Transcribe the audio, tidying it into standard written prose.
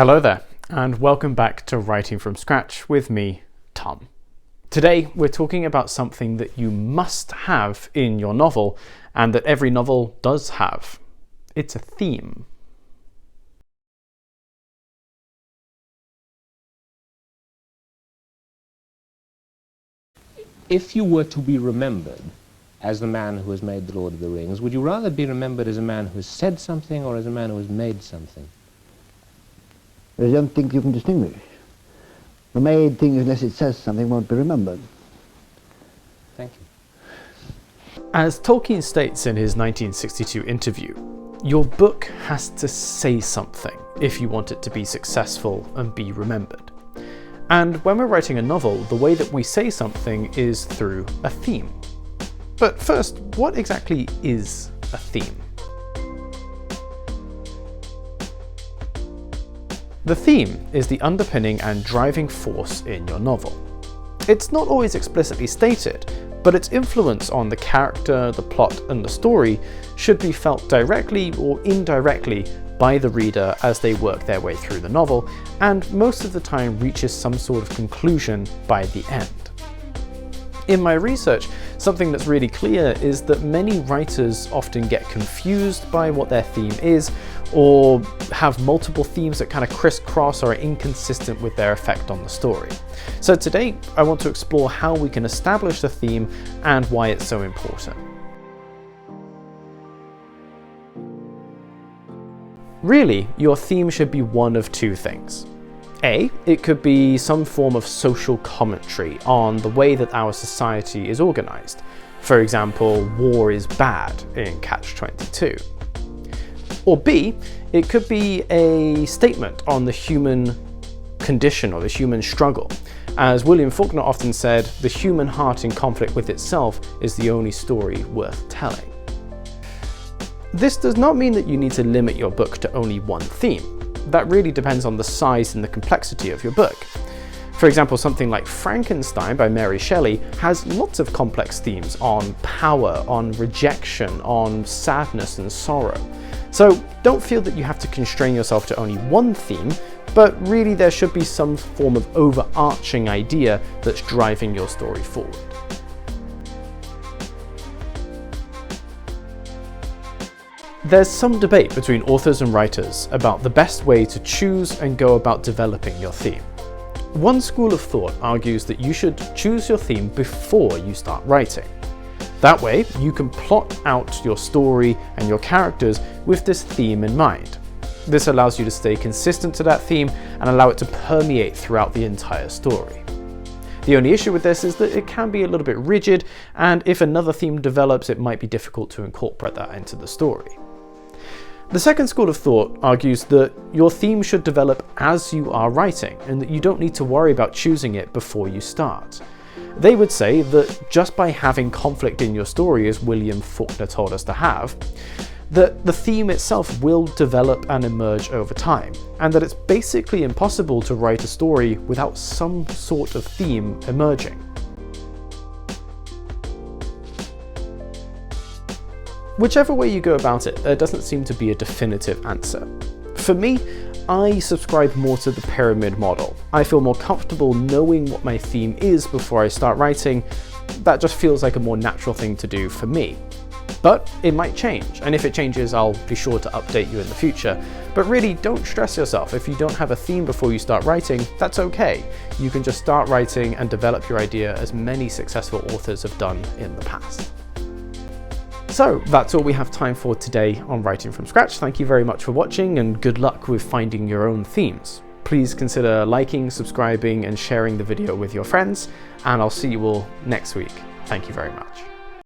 Hello there, and welcome back to Writing from Scratch with me, Tom. Today we're talking about something that you must have in your novel, and that every novel does have. It's a theme. If you were to be remembered as the man who has made The Lord of the Rings, would you rather be remembered as a man who has said something or as a man who has made something? I don't think you can distinguish. The made thing, unless it says something, won't be remembered. Thank you. As Tolkien states in his 1962 interview, your book has to say something if you want it to be successful and be remembered. And when we're writing a novel, the way that we say something is through a theme. But first, what exactly is a theme? The theme is the underpinning and driving force in your novel. It's not always explicitly stated, but its influence on the character, the plot, and the story should be felt directly or indirectly by the reader as they work their way through the novel, and most of the time reaches some sort of conclusion by the end. In my research, something that's really clear is that many writers often get confused by what their theme is, or have multiple themes that kind of crisscross or are inconsistent with their effect on the story. So today, I want to explore how we can establish the theme and why it's so important. Really, your theme should be one of two things. A, it could be some form of social commentary on the way that our society is organized. For example, war is bad in Catch-22. Or B, it could be a statement on the human condition or the human struggle. As William Faulkner often said, the human heart in conflict with itself is the only story worth telling. This does not mean that you need to limit your book to only one theme. That really depends on the size and the complexity of your book. For example, something like Frankenstein by Mary Shelley has lots of complex themes on power, on rejection, on sadness and sorrow. So don't feel that you have to constrain yourself to only one theme, but really there should be some form of overarching idea that's driving your story forward. There's some debate between authors and writers about the best way to choose and go about developing your theme. One school of thought argues that you should choose your theme before you start writing. That way, you can plot out your story and your characters with this theme in mind. This allows you to stay consistent to that theme and allow it to permeate throughout the entire story. The only issue with this is that it can be a little bit rigid, and if another theme develops, it might be difficult to incorporate that into the story. The second school of thought argues that your theme should develop as you are writing, and that you don't need to worry about choosing it before you start. They would say that just by having conflict in your story, as William Faulkner told us to have, that the theme itself will develop and emerge over time, and that it's basically impossible to write a story without some sort of theme emerging. Whichever way you go about it, there doesn't seem to be a definitive answer. For me, I subscribe more to the pyramid model. I feel more comfortable knowing what my theme is before I start writing. That just feels like a more natural thing to do for me. But it might change, and if it changes, I'll be sure to update you in the future. But really, don't stress yourself. If you don't have a theme before you start writing, that's okay. You can just start writing and develop your idea as many successful authors have done in the past. So that's all we have time for today on Writing from Scratch. Thank you very much for watching, and good luck with finding your own themes. Please consider liking, subscribing, and sharing the video with your friends, and I'll see you all next week. Thank you very much.